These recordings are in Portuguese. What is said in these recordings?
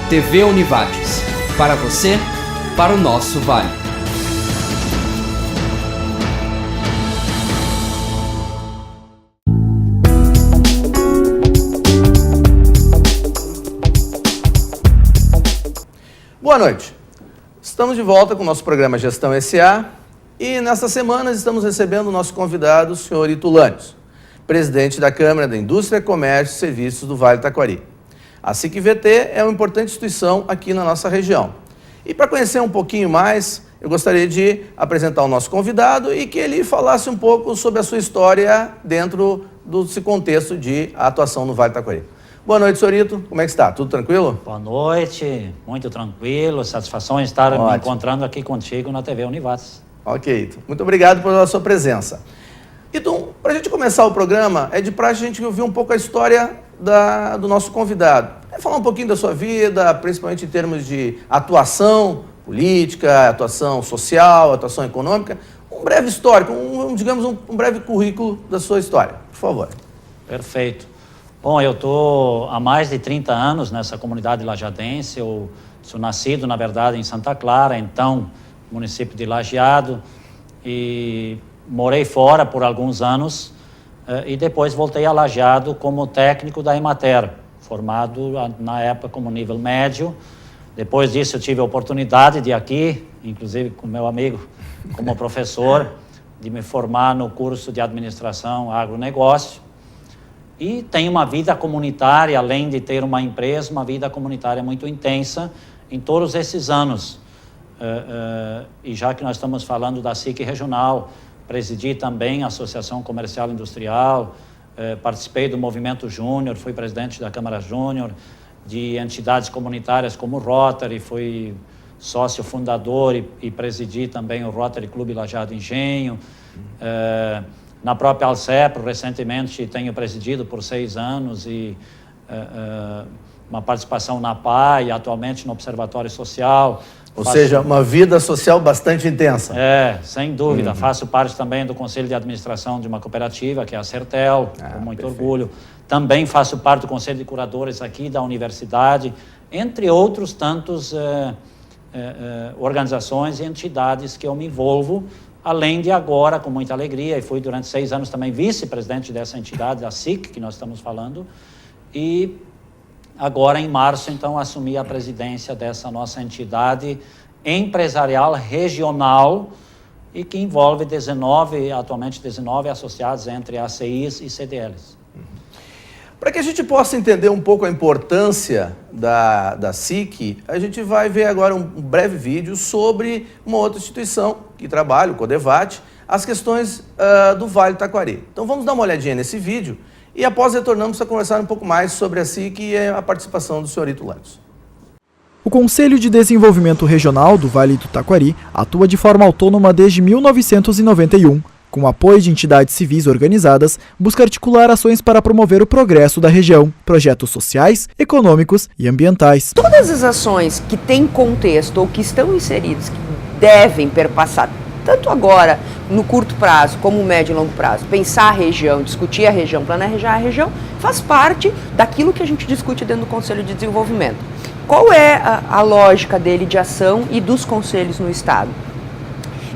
TV Univates. Para você, para o nosso Vale. Boa noite. Estamos de volta com o nosso programa Gestão S.A. e nesta semana estamos recebendo o nosso convidado, o senhor Itulânios, presidente da Câmara da Indústria, Comércio e Serviços do Vale do Taquari. A SIC-VT é uma importante instituição aqui na nossa região. E para conhecer um pouquinho mais, eu gostaria de apresentar o nosso convidado e que ele falasse um pouco sobre a sua história dentro desse contexto de atuação no Vale do Taquari. Boa noite, senhor Ito. Como é que está? Tudo tranquilo? Boa noite, muito tranquilo. Satisfação em estar me encontrando aqui contigo na TV Univates. Ok, Ito. Muito obrigado pela sua presença. Ito, para a gente começar o programa, é de praxe a gente ouvir um pouco a história do nosso convidado. Falar um pouquinho da sua vida, principalmente em termos de atuação política, atuação social, atuação econômica. Um breve histórico, digamos um breve currículo da sua história, por favor. Perfeito. Bom, eu estou há mais de 30 anos nessa comunidade lajadense. Eu sou nascido, na verdade, em Santa Clara, então, município de Lajeado, e morei fora por alguns anos e depois voltei a Lajeado como técnico da Emater, formado na época como nível médio. Depois disso eu tive a oportunidade de aqui, inclusive com meu amigo, como professor, de me formar no curso de Administração Agronegócio. E tenho uma vida comunitária, além de ter uma empresa, uma vida comunitária muito intensa em todos esses anos. E já que nós estamos falando da SIC regional, presidi também a Associação Comercial Industrial, participei do Movimento Júnior, fui presidente da Câmara Júnior, de entidades comunitárias como o Rotary, fui sócio fundador e presidi também o Rotary Clube Lajeado Engenho. Na própria Alcepro, recentemente, tenho presidido por 6 anos e uma participação na PAI, atualmente no Observatório Social. Ou seja, uma vida social bastante intensa. Sem dúvida. Faço parte também do Conselho de Administração de uma cooperativa, que é a Sertel, com muito orgulho. Também faço parte do Conselho de Curadores aqui da Universidade, entre outros tantos organizações e entidades que eu me envolvo, além de agora, com muita alegria, e fui durante 6 anos também vice-presidente dessa entidade, da SIC, que nós estamos falando, e agora em março, então, assumi a presidência dessa nossa entidade empresarial regional e que envolve atualmente 19 associados entre ACIs e CDLs. Para que a gente possa entender um pouco a importância da SIC, a gente vai ver agora um breve vídeo sobre uma outra instituição que trabalha, o CODEVAT, as questões do Vale do Taquari. Então vamos dar uma olhadinha nesse vídeo e após retornamos para conversar um pouco mais sobre a SIC e a participação do senhor Itulânios. O Conselho de Desenvolvimento Regional do Vale do Taquari atua de forma autônoma desde 1991. Com o apoio de entidades civis organizadas, busca articular ações para promover o progresso da região, projetos sociais, econômicos e ambientais. Todas as ações que têm contexto ou que estão inseridas, que devem perpassar, tanto agora, no curto prazo, como no médio e longo prazo, pensar a região, discutir a região, planejar a região, faz parte daquilo que a gente discute dentro do Conselho de Desenvolvimento. Qual é a lógica dele de ação e dos conselhos no Estado?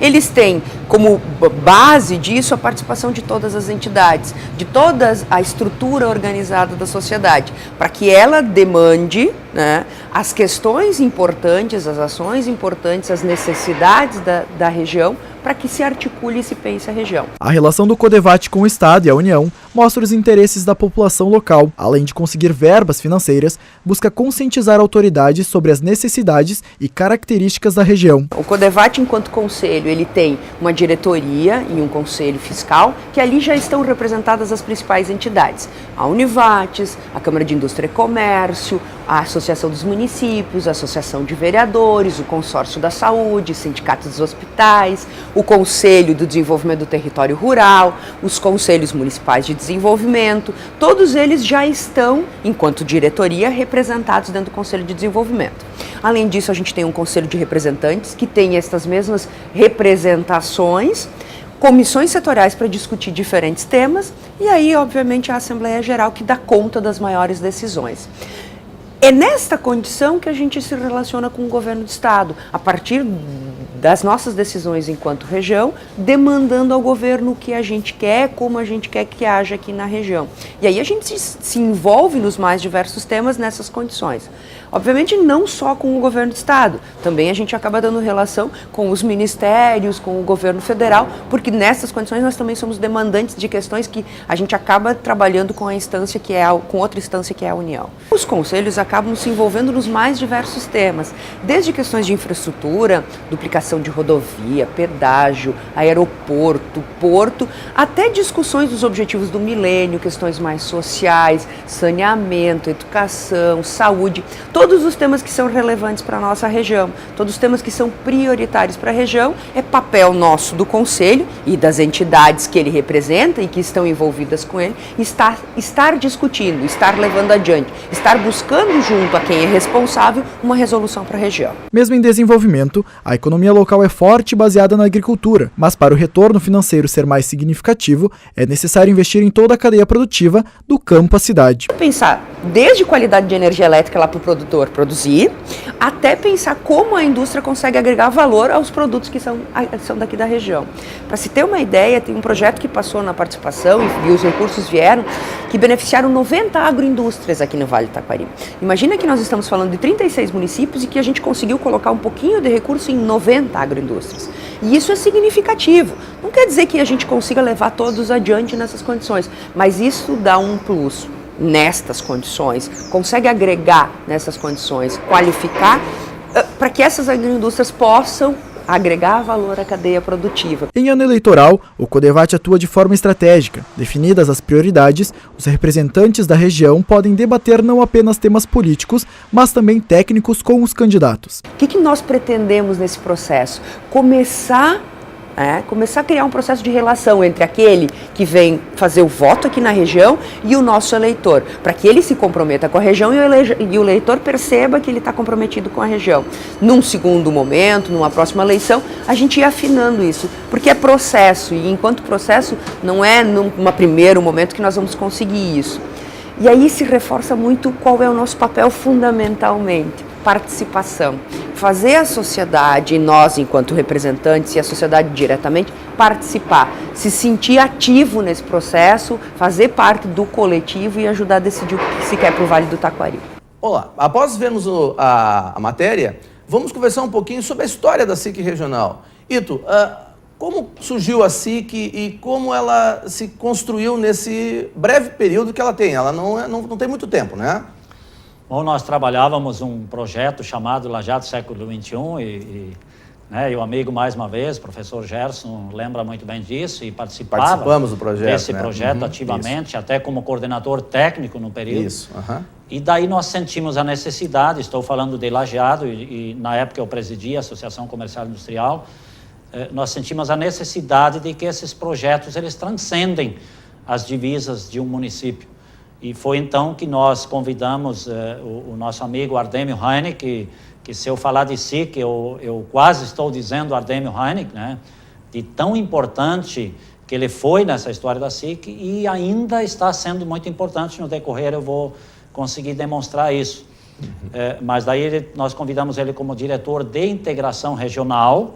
Eles têm como base disso a participação de todas as entidades, de toda a estrutura organizada da sociedade, para que ela demande, né, as questões importantes, as ações importantes, as necessidades da região, para que se articule e se pense a região. A relação do CODEVAT com o Estado e a União mostra os interesses da população local. Além de conseguir verbas financeiras, busca conscientizar autoridades sobre as necessidades e características da região. O CODEVAT, enquanto conselho, ele tem uma diretoria e um conselho fiscal, que ali já estão representadas as principais entidades. A Univates, a Câmara de Indústria e Comércio, a Associação dos Municípios, a Associação de Vereadores, o Consórcio da Saúde, Sindicatos dos Hospitais, o Conselho do Desenvolvimento do Território Rural, os Conselhos Municipais de Desenvolvimento, todos eles já estão, enquanto diretoria, representados dentro do Conselho de Desenvolvimento. Além disso, a gente tem um Conselho de Representantes que tem estas mesmas representações, comissões setoriais para discutir diferentes temas e aí, obviamente, a Assembleia Geral que dá conta das maiores decisões. É nesta condição que a gente se relaciona com o governo do estado, a partir das nossas decisões enquanto região, demandando ao governo o que a gente quer, como a gente quer que haja aqui na região. E aí a gente se envolve nos mais diversos temas nessas condições. Obviamente não só com o governo do estado, também a gente acaba dando relação com os ministérios, com o governo federal, porque nessas condições nós também somos demandantes de questões que a gente acaba trabalhando com a instância que é com outra instância que é a União. Os conselhos acabam se envolvendo nos mais diversos temas, desde questões de infraestrutura, duplicação de rodovia, pedágio, aeroporto, porto, até discussões dos objetivos do milênio, questões mais sociais, saneamento, educação, saúde, todos os temas que são relevantes para a nossa região, todos os temas que são prioritários para a região, é papel nosso do Conselho e das entidades que ele representa e que estão envolvidas com ele, estar discutindo, estar levando adiante, estar buscando junto a quem é responsável uma resolução para a região. Mesmo em desenvolvimento, a economia local é forte e baseada na agricultura, mas para o retorno financeiro ser mais significativo, é necessário investir em toda a cadeia produtiva, do campo à cidade. Pensar desde qualidade de energia elétrica lá para o produtor produzir, até pensar como a indústria consegue agregar valor aos produtos que são daqui da região. Para se ter uma ideia, tem um projeto que passou na participação e os recursos vieram, que beneficiaram 90 agroindústrias aqui no Vale do Taquari. Imagina que nós estamos falando de 36 municípios e que a gente conseguiu colocar um pouquinho de recurso em 90 agroindústrias. E isso é significativo. Não quer dizer que a gente consiga levar todos adiante nessas condições, mas isso dá um plus nestas condições, consegue agregar nessas condições, qualificar para que essas agroindústrias possam agregar valor à cadeia produtiva. Em ano eleitoral, o CODEVAT atua de forma estratégica. Definidas as prioridades, os representantes da região podem debater não apenas temas políticos, mas também técnicos com os candidatos. O que nós pretendemos nesse processo? Começar a criar um processo de relação entre aquele que vem fazer o voto aqui na região e o nosso eleitor, para que ele se comprometa com a região e o eleitor perceba que ele está comprometido com a região. Num segundo momento, numa próxima eleição, a gente ir afinando isso, porque é processo, e enquanto processo não é num primeiro momento que nós vamos conseguir isso. E aí se reforça muito qual é o nosso papel fundamentalmente. Participação, fazer a sociedade, nós enquanto representantes e a sociedade diretamente, participar, se sentir ativo nesse processo, fazer parte do coletivo e ajudar a decidir o que se quer para o Vale do Taquari. Olá, após vermos a matéria, vamos conversar um pouquinho sobre a história da SIC regional. Ito, como surgiu a SIC e como ela se construiu nesse breve período que ela tem? Ela não tem muito tempo, né? Bom, nós trabalhávamos um projeto chamado Lajeado Século XXI e o amigo, mais uma vez, professor Gerson, lembra muito bem disso e participamos do projeto, desse projeto ativamente, isso. Até como coordenador técnico no período. Isso. E daí nós sentimos a necessidade, estou falando de Lajeado e na época eu presidia a Associação Comercial e Industrial, nós sentimos a necessidade de que esses projetos eles transcendem as divisas de um município. E foi então que nós convidamos o nosso amigo Ardêmio Heineck, que se eu falar de SIC, eu quase estou dizendo Ardêmio Heineck, né? De tão importante que ele foi nessa história da SIC e ainda está sendo muito importante. No decorrer eu vou conseguir demonstrar isso. Mas daí nós convidamos ele como diretor de integração regional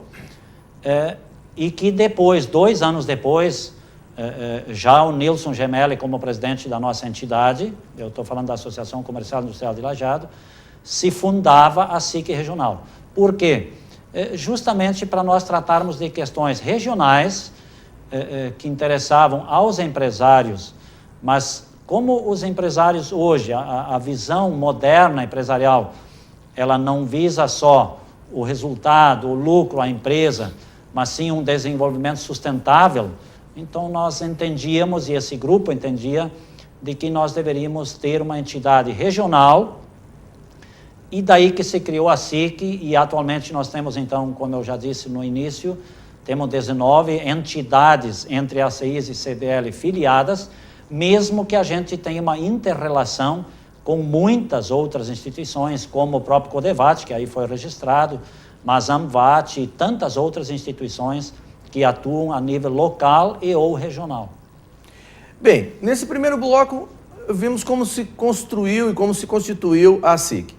e que depois, 2 anos depois, já o Nilson Gemelli como presidente da nossa entidade, eu estou falando da Associação Comercial e Industrial de Lajeado, se fundava a SIC regional. Por quê? Justamente para nós tratarmos de questões regionais que interessavam aos empresários, mas como os empresários hoje, a visão moderna empresarial, ela não visa só o resultado, o lucro, a empresa, mas sim um desenvolvimento sustentável. Então nós entendíamos, e esse grupo entendia, de que nós deveríamos ter uma entidade regional, e daí que se criou a SIC, e atualmente nós temos então, como eu já disse no início, temos 19 entidades entre ACIs e CDL filiadas, mesmo que a gente tenha uma inter-relação com muitas outras instituições, como o próprio CODEVAT, que aí foi registrado, mas AMVAT e tantas outras instituições que atuam a nível local e ou regional. Bem, nesse primeiro bloco, vimos como se construiu e como se constituiu a SIC.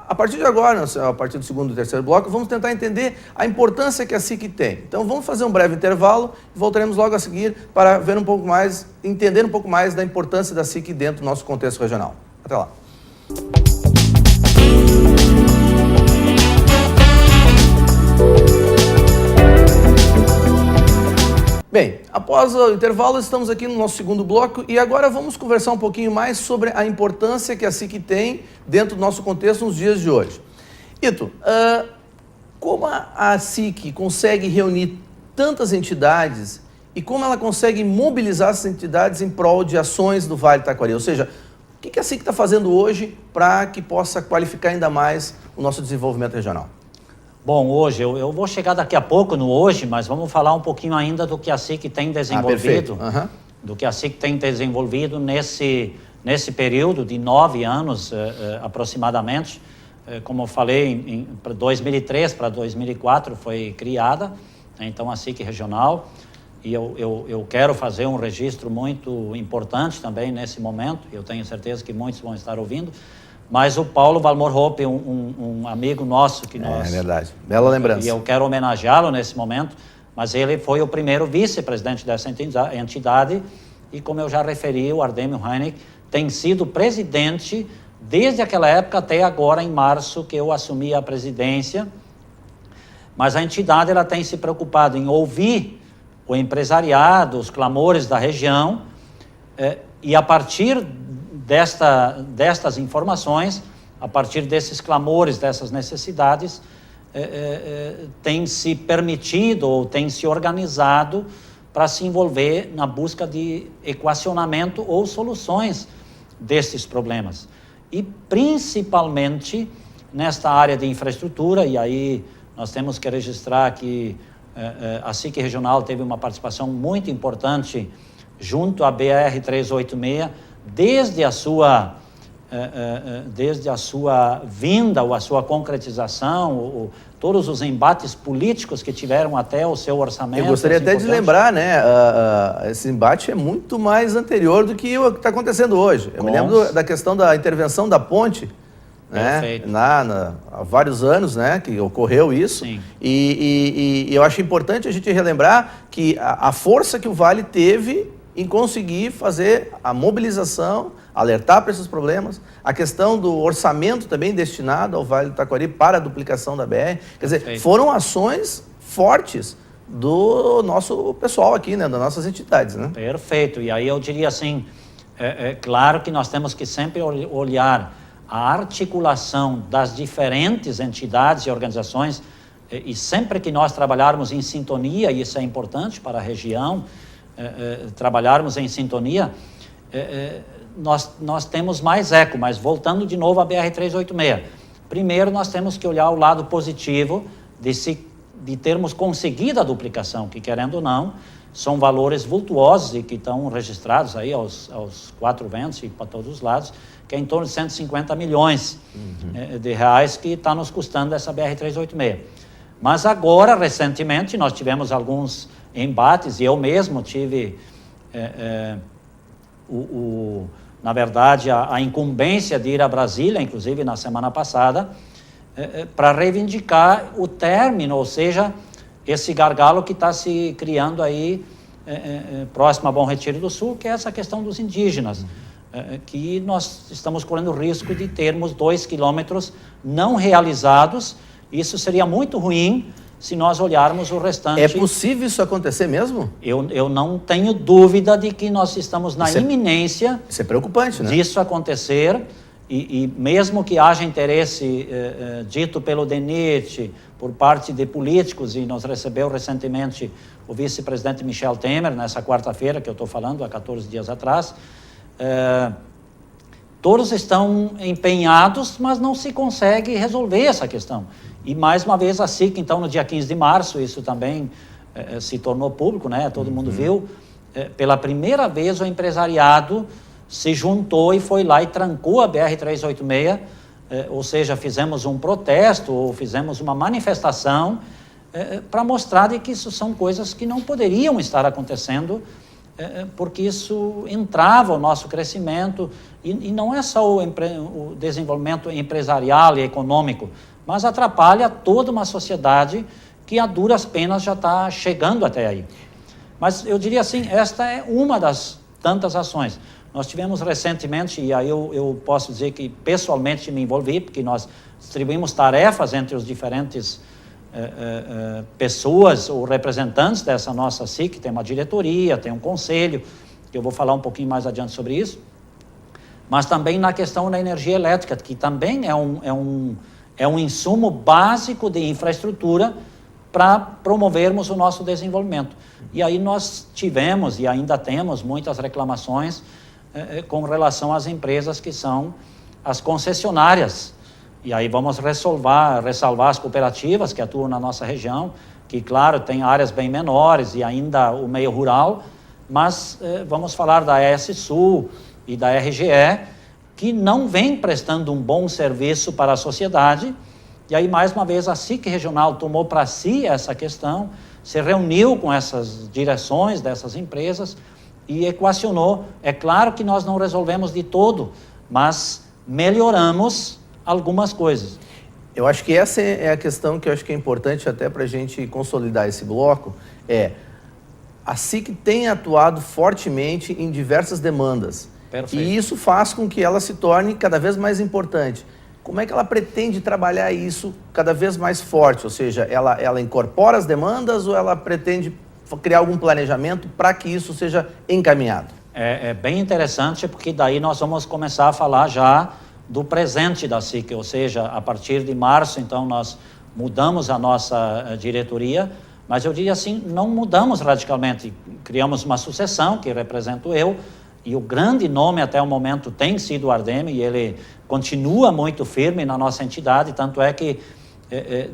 A partir de agora, a partir do segundo e terceiro bloco, vamos tentar entender a importância que a SIC tem. Então vamos fazer um breve intervalo e voltaremos logo a seguir para ver um pouco mais, entender um pouco mais da importância da SIC dentro do nosso contexto regional. Até lá. Bem, após o intervalo, estamos aqui no nosso segundo bloco e agora vamos conversar um pouquinho mais sobre a importância que a SIC tem dentro do nosso contexto nos dias de hoje. Ito, como a SIC consegue reunir tantas entidades e como ela consegue mobilizar essas entidades em prol de ações do Vale do Taquari? Ou seja, o que a SIC está fazendo hoje para que possa qualificar ainda mais o nosso desenvolvimento regional? Bom, hoje, eu vou chegar daqui a pouco no hoje, mas vamos falar um pouquinho ainda do que a SIC tem desenvolvido, do que a SIC tem desenvolvido nesse período de 9 anos aproximadamente. Como eu falei, em 2003 para 2004 foi criada, né, então a SIC regional, e eu quero fazer um registro muito importante também nesse momento, eu tenho certeza que muitos vão estar ouvindo. Mas o Paulo Valmor-Hoppe, um amigo nosso que nós... É verdade, bela lembrança. E eu quero homenageá-lo nesse momento, mas ele foi o primeiro vice-presidente dessa entidade e, como eu já referi, o Ardemio Heineck tem sido presidente desde aquela época até agora, em março, que eu assumi a presidência. Mas a entidade ela tem se preocupado em ouvir o empresariado, os clamores da região, e a partir destas informações, a partir desses clamores, dessas necessidades, tem se permitido ou tem se organizado para se envolver na busca de equacionamento ou soluções desses problemas. E principalmente nesta área de infraestrutura, e aí nós temos que registrar que a SIC regional teve uma participação muito importante junto à BR-386, desde a sua vinda ou a sua concretização, todos os embates políticos que tiveram até o seu orçamento. Eu gostaria até de lembrar, né, esse embate é muito mais anterior do que o que está acontecendo hoje. Eu me lembro da questão da intervenção da ponte, né, há vários anos, né, que ocorreu isso. Sim. E eu acho importante a gente relembrar que a força que o Vale teve em conseguir fazer a mobilização, alertar para esses problemas, a questão do orçamento também destinado ao Vale do Taquari para a duplicação da BR. Quer dizer, foram ações fortes do nosso pessoal aqui, né, das nossas entidades, né? Perfeito. E aí eu diria assim, claro que nós temos que sempre olhar a articulação das diferentes entidades e organizações, e sempre que nós trabalharmos em sintonia, e isso é importante para a região, trabalharmos em sintonia, nós temos mais eco. Mas voltando de novo à BR-386, primeiro nós temos que olhar o lado positivo de termos conseguido a duplicação, que querendo ou não, são valores vultuosos e que estão registrados aí aos 4 ventos e para todos os lados, que é em torno de 150 milhões de reais que está nos custando essa BR-386. Mas agora, recentemente, nós tivemos alguns embates, e eu mesmo tive, na verdade, a incumbência de ir a Brasília, inclusive na semana passada, para reivindicar o término, ou seja, esse gargalo que está se criando aí próximo a Bom Retiro do Sul, que é essa questão dos indígenas, que nós estamos correndo o risco de termos 2 quilômetros não realizados. Isso seria muito ruim se nós olharmos o restante. É possível isso acontecer mesmo? Eu não tenho dúvida de que nós estamos na iminência. Isso é preocupante, né? Disso acontecer, e mesmo que haja interesse dito pelo DENIT, por parte de políticos, e nos recebeu recentemente o vice-presidente Michel Temer, nessa quarta-feira que eu estou falando, há 14 dias atrás, todos estão empenhados, mas não se consegue resolver essa questão. E mais uma vez a SIC, então, no dia 15 de março, isso também se tornou público, né? Todo mundo viu, pela primeira vez o empresariado se juntou e foi lá e trancou a BR-386, ou seja, fizemos um protesto ou fizemos uma manifestação para mostrar de que isso são coisas que não poderiam estar acontecendo porque isso entrava o nosso crescimento, e não é só o desenvolvimento empresarial e econômico, mas atrapalha toda uma sociedade que a duras penas já está chegando até aí. Mas eu diria assim, esta é uma das tantas ações. Nós tivemos recentemente, e aí eu posso dizer que pessoalmente me envolvi, porque nós distribuímos tarefas entre os diferentes pessoas ou representantes dessa nossa SIC, tem uma diretoria, tem um conselho, que eu vou falar um pouquinho mais adiante sobre isso, mas também na questão da energia elétrica, que também é um insumo básico de infraestrutura para promovermos o nosso desenvolvimento. E aí nós tivemos e ainda temos muitas reclamações com relação às empresas que são as concessionárias. E aí vamos ressalvar as cooperativas que atuam na nossa região, que, claro, tem áreas bem menores e ainda o meio rural, mas vamos falar da ES Sul e da RGE, que não vem prestando um bom serviço para a sociedade. E aí, mais uma vez, a SIC Regional tomou para si essa questão, se reuniu com essas direções dessas empresas e equacionou. É claro que nós não resolvemos de todo, mas melhoramos algumas coisas. Eu acho que essa é a questão que eu acho que é importante até para a gente consolidar esse bloco, a SIC tem atuado fortemente em diversas demandas. Perfeito. E isso faz com que ela se torne cada vez mais importante. Como é que ela pretende trabalhar isso cada vez mais forte? Ou seja, ela incorpora as demandas ou ela pretende criar algum planejamento para que isso seja encaminhado? É bem interessante, porque daí nós vamos começar a falar já do presente da SIC, ou seja, a partir de março, então, nós mudamos a nossa diretoria, mas eu diria assim, não mudamos radicalmente, criamos uma sucessão, que represento eu, e o grande nome até o momento tem sido o Ardeme, e ele continua muito firme na nossa entidade, tanto é que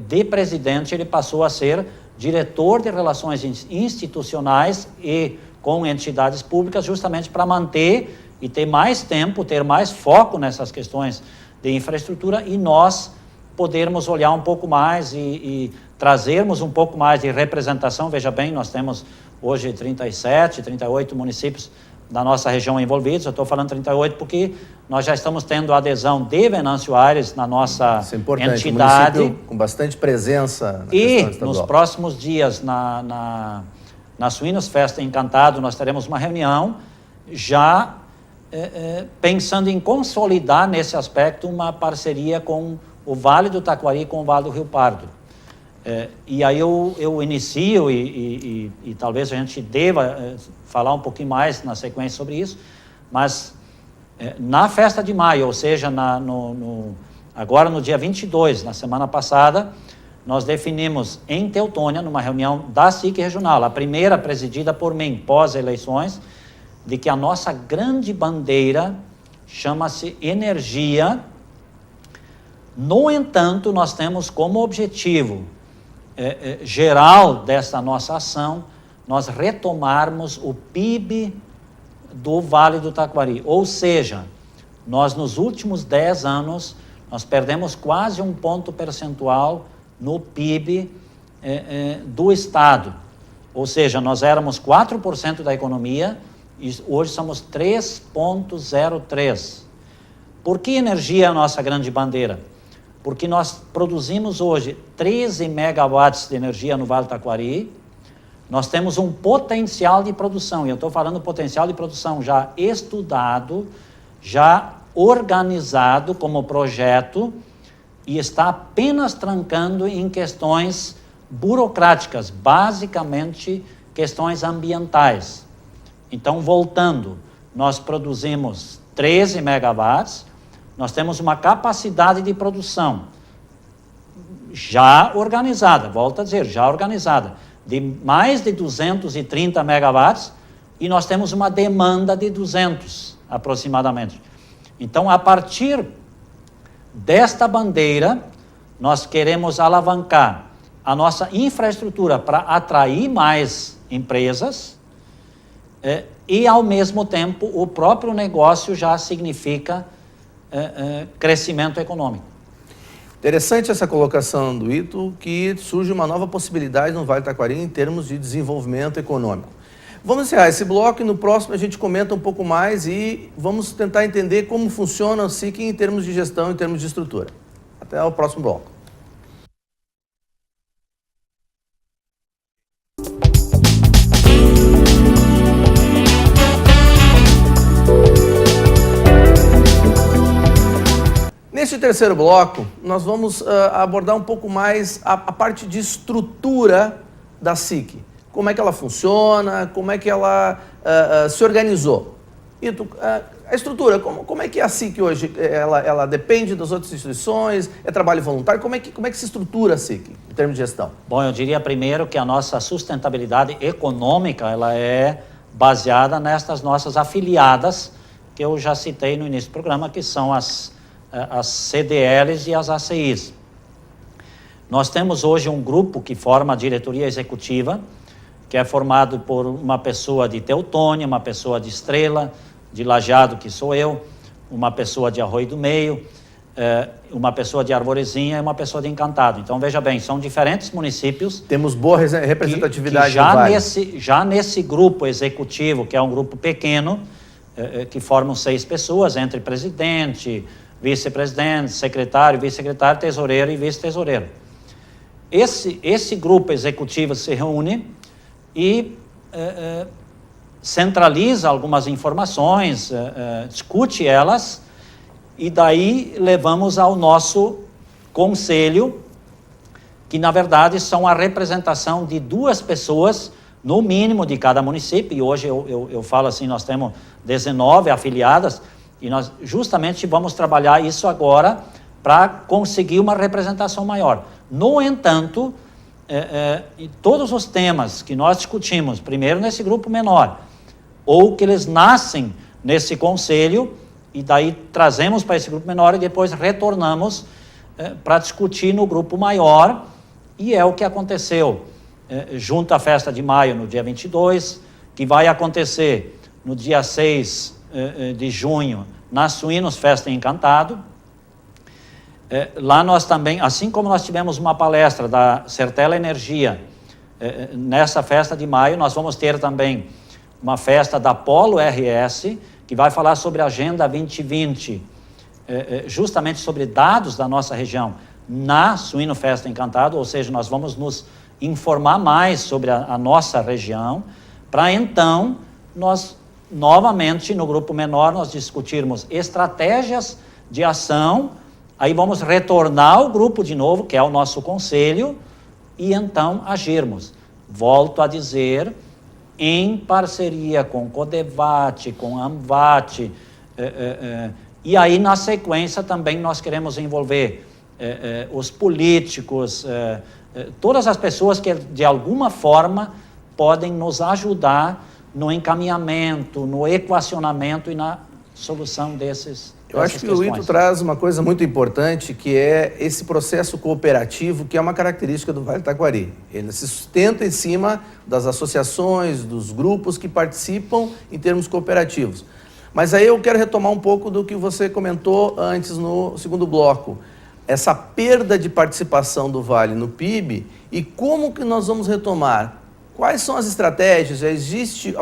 de presidente ele passou a ser diretor de relações institucionais e com entidades públicas, justamente para manter e ter mais tempo, ter mais foco nessas questões de infraestrutura e nós podermos olhar um pouco mais e trazermos um pouco mais de representação. Veja bem, nós temos hoje 37, 38 municípios da nossa região envolvidos. Eu estou falando 38 porque nós já estamos tendo a adesão de Venâncio Aires na nossa Isso é importante, entidade. Um município com bastante presença na e questão estadual. nos próximos dias, na Suínos Festa Encantado, nós teremos uma reunião já pensando em consolidar nesse aspecto uma parceria com o Vale do Taquari e com o Vale do Rio Pardo. E aí eu inicio e talvez a gente deva falar um pouquinho mais na sequência sobre isso, mas na festa de maio, ou seja, agora no dia 22, na semana passada, nós definimos em Teutônia, numa reunião da SIC Regional, a primeira presidida por mim, pós-eleições, de que a nossa grande bandeira chama-se energia. No entanto, nós temos como objetivo geral dessa nossa ação, nós retomarmos o PIB do Vale do Taquari. Ou seja, nós nos últimos 10 anos, nós perdemos quase um ponto percentual no PIB do Estado. Ou seja, nós éramos 4% da economia, e hoje somos 3,03%. Por que energia é a nossa grande bandeira? Porque nós produzimos hoje 13 megawatts de energia no Vale do Taquari, nós temos um potencial de produção, e eu estou falando potencial de produção já estudado, já organizado como projeto, e está apenas trancando em questões burocráticas, basicamente questões ambientais. Então, voltando, nós produzimos 13 megawatts, nós temos uma capacidade de produção já organizada, volto a dizer, já organizada, de mais de 230 megawatts, e nós temos uma demanda de 200 aproximadamente. Então, a partir desta bandeira, nós queremos alavancar a nossa infraestrutura para atrair mais empresas, e, ao mesmo tempo, o próprio negócio já significa crescimento econômico. Interessante essa colocação do Ito, que surge uma nova possibilidade no Vale do Taquari em termos de desenvolvimento econômico. Vamos encerrar esse bloco e no próximo a gente comenta um pouco mais e vamos tentar entender como funciona o SIC em termos de gestão, em termos de estrutura. Até o próximo bloco. Neste terceiro bloco, nós vamos abordar um pouco mais a parte de estrutura da SIC. Como é que ela funciona, como é que ela se organizou. A estrutura, como é que a SIC hoje, ela depende das outras instituições, é trabalho voluntário, como é que se estrutura a SIC em termos de gestão? Bom, eu diria primeiro que a nossa sustentabilidade econômica, ela é baseada nestas nossas afiliadas, que eu já citei no início do programa, que são as CDLs e as ACIs. Nós temos hoje um grupo que forma a diretoria executiva, que é formado por uma pessoa de Teutônia, uma pessoa de Estrela, de Lajeado, que sou eu, uma pessoa de Arroio do Meio, uma pessoa de Arvorezinha e uma pessoa de Encantado. Então, veja bem, são diferentes municípios. Temos boa representatividade. Que já nesse grupo executivo, que é um grupo pequeno, que formam 6 pessoas, entre presidente, vice-presidente, secretário, vice-secretário, tesoureiro e vice-tesoureiro. Esse grupo executivo se reúne e centraliza algumas informações, discute elas, e daí levamos ao nosso conselho, que na verdade são a representação de 2 pessoas, no mínimo, de cada município, e hoje eu falo assim, nós temos 19 afiliadas, e nós justamente vamos trabalhar isso agora para conseguir uma representação maior. No entanto, todos os temas que nós discutimos, primeiro nesse grupo menor, ou que eles nascem nesse conselho, e daí trazemos para esse grupo menor e depois retornamos para discutir no grupo maior, e é o que aconteceu junto à festa de maio, no dia 22, que vai acontecer no dia 6 de junho, na Suínos Festa Encantado. Lá nós também, assim como nós tivemos uma palestra da Certela Energia, nessa festa de maio, nós vamos ter também uma festa da Polo RS, que vai falar sobre a Agenda 2020, justamente sobre dados da nossa região, na Suíno Festa Encantado, ou seja, nós vamos nos informar mais sobre a nossa região, para então nós novamente no grupo menor nós discutirmos estratégias de ação, aí vamos retornar ao grupo de novo, que é o nosso conselho, e então agirmos. Volto a dizer, em parceria com Codevat, com Amvat, e aí na sequência também nós queremos envolver os políticos, todas as pessoas que de alguma forma podem nos ajudar no encaminhamento, no equacionamento e na solução dessas Eu acho que o Ito traz uma coisa muito importante, que é esse processo cooperativo, que é uma característica do Vale do Taquari. Ele se sustenta em cima das associações, dos grupos que participam em termos cooperativos. Mas aí eu quero retomar um pouco do que você comentou antes no segundo bloco. Essa perda de participação do Vale no PIB e como que nós vamos retomar. Quais são as estratégias? Já existe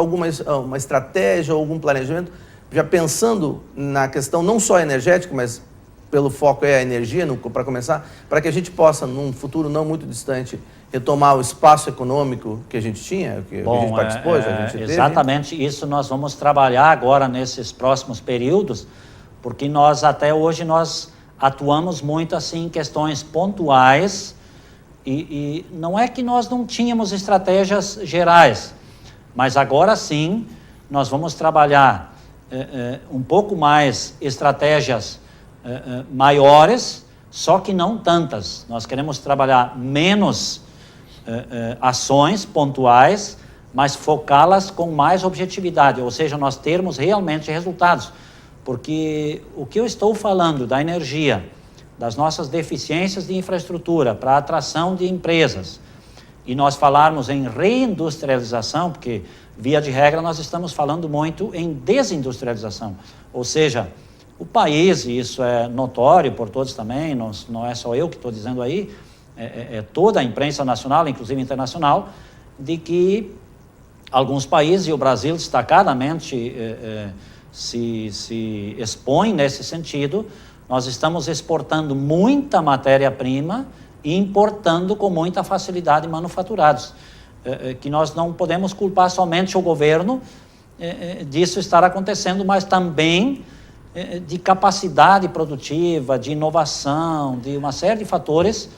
uma estratégia ou algum planejamento, já pensando na questão não só energética, mas pelo foco é a energia, para começar, para que a gente possa, num futuro não muito distante, retomar o espaço econômico que a gente tinha, que a gente participou, a gente teve? Exatamente isso nós vamos trabalhar agora nesses próximos períodos, porque nós até hoje nós atuamos muito assim em questões pontuais, e não é que nós não tínhamos estratégias gerais, mas agora sim nós vamos trabalhar um pouco mais estratégias maiores, só que não tantas. Nós queremos trabalhar menos ações pontuais, mas focá-las com mais objetividade, ou seja, nós termos realmente resultados, porque o que eu estou falando da energia, das nossas deficiências de infraestrutura para a atração de empresas, e nós falarmos em reindustrialização, porque via de regra nós estamos falando muito em desindustrialização, ou seja, o país, e isso é notório por todos também, não é só eu que estou dizendo aí, é toda a imprensa nacional, inclusive internacional, de que alguns países, e o Brasil destacadamente se expõe nesse sentido, nós estamos exportando muita matéria-prima e importando com muita facilidade manufaturados, que nós não podemos culpar somente o governo disso estar acontecendo, mas também de capacidade produtiva, de inovação, de uma série de fatores,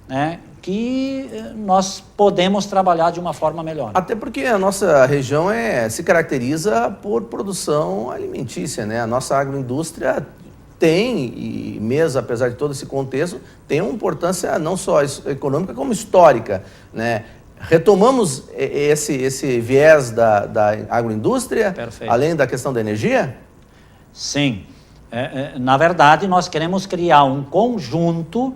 né, que nós podemos trabalhar de uma forma melhor. Até porque a nossa região se caracteriza por produção alimentícia, né? A nossa agroindústria tem, e mesmo apesar de todo esse contexto, tem uma importância não só econômica como histórica, né? Retomamos esse viés da agroindústria, Perfeito. Além da questão da energia? Sim. Na verdade, nós queremos criar um conjunto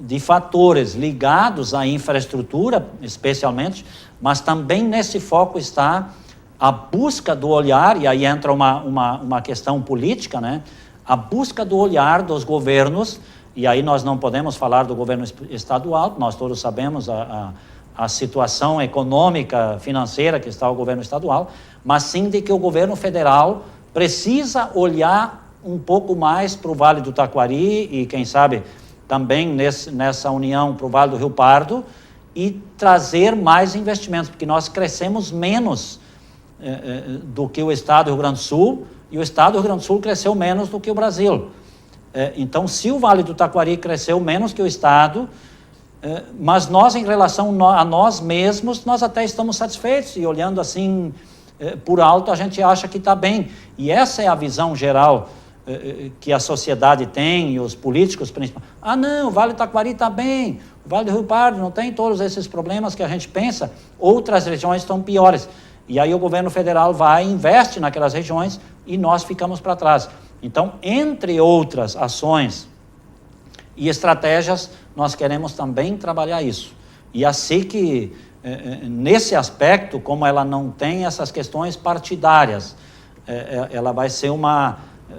de fatores ligados à infraestrutura, especialmente, mas também nesse foco está a busca do olhar, e aí entra uma questão política, né? A busca do olhar dos governos, e aí nós não podemos falar do governo estadual, nós todos sabemos a situação econômica, financeira que está o governo estadual, mas sim de que o governo federal precisa olhar um pouco mais para o Vale do Taquari e, quem sabe, também nessa união para o Vale do Rio Pardo, e trazer mais investimentos, porque nós crescemos menos do que o Estado do Rio Grande do Sul, e o Estado do Rio Grande do Sul cresceu menos do que o Brasil. Então, se o Vale do Taquari cresceu menos que o Estado, mas nós, em relação a nós mesmos, nós até estamos satisfeitos, e olhando assim por alto, a gente acha que está bem. E essa é a visão geral que a sociedade tem, e os políticos principalmente. Ah, não, o Vale do Taquari está bem, o Vale do Rio Pardo não tem todos esses problemas que a gente pensa, outras regiões estão piores. E aí o governo federal vai e investe naquelas regiões e nós ficamos para trás. Então, entre outras ações e estratégias, nós queremos também trabalhar isso. E assim que, nesse aspecto, como ela não tem essas questões partidárias, ela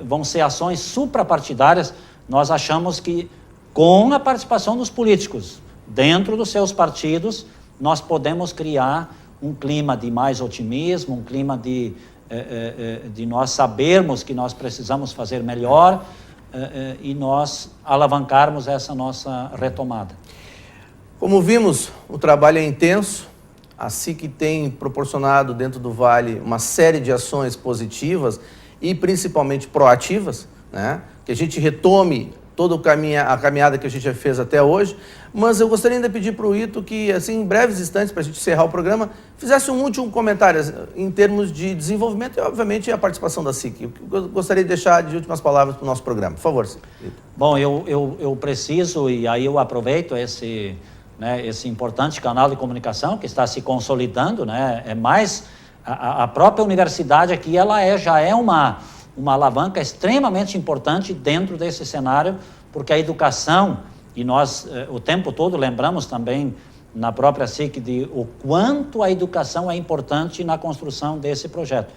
vão ser ações suprapartidárias. Nós achamos que, com a participação dos políticos, dentro dos seus partidos, nós podemos criar um clima de mais otimismo, um clima de nós sabermos que nós precisamos fazer melhor e nós alavancarmos essa nossa retomada. Como vimos, o trabalho é intenso. A SIC tem proporcionado dentro do Vale uma série de ações positivas e principalmente proativas, né? Que a gente retome toda a caminhada que a gente já fez até hoje. Mas eu gostaria ainda de pedir para o Ito que, assim, em breves instantes, para a gente encerrar o programa, fizesse um último comentário em termos de desenvolvimento e, obviamente, a participação da SIC. Eu gostaria de deixar de últimas palavras para o nosso programa. Por favor, Ito. Bom, eu preciso, e aí eu aproveito esse importante canal de comunicação que está se consolidando, né? A própria universidade aqui, ela já é uma alavanca extremamente importante dentro desse cenário, porque a educação, e nós o tempo todo lembramos também na própria SIC de o quanto a educação é importante na construção desse projeto.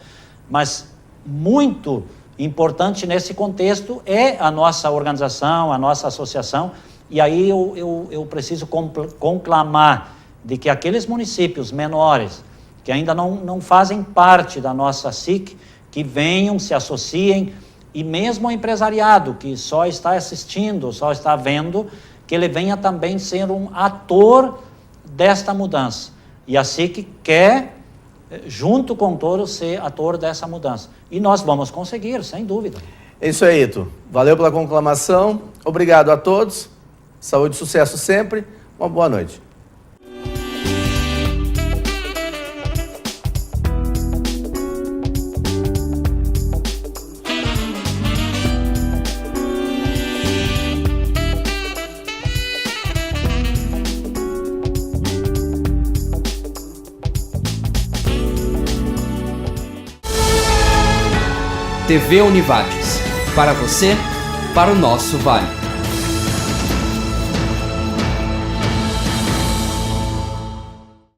Mas muito importante nesse contexto é a nossa organização, a nossa associação, e aí eu preciso conclamar de que aqueles municípios menores que ainda não fazem parte da nossa SIC, que venham, se associem, e mesmo o empresariado que só está assistindo, só está vendo, que ele venha também ser um ator desta mudança. E a SIC quer, junto com todos, ser ator dessa mudança. E nós vamos conseguir, sem dúvida. É isso aí, Ito. Valeu pela conclamação. Obrigado a todos. Saúde e sucesso sempre. Uma boa noite. TV Univates. Para você, para o nosso Vale.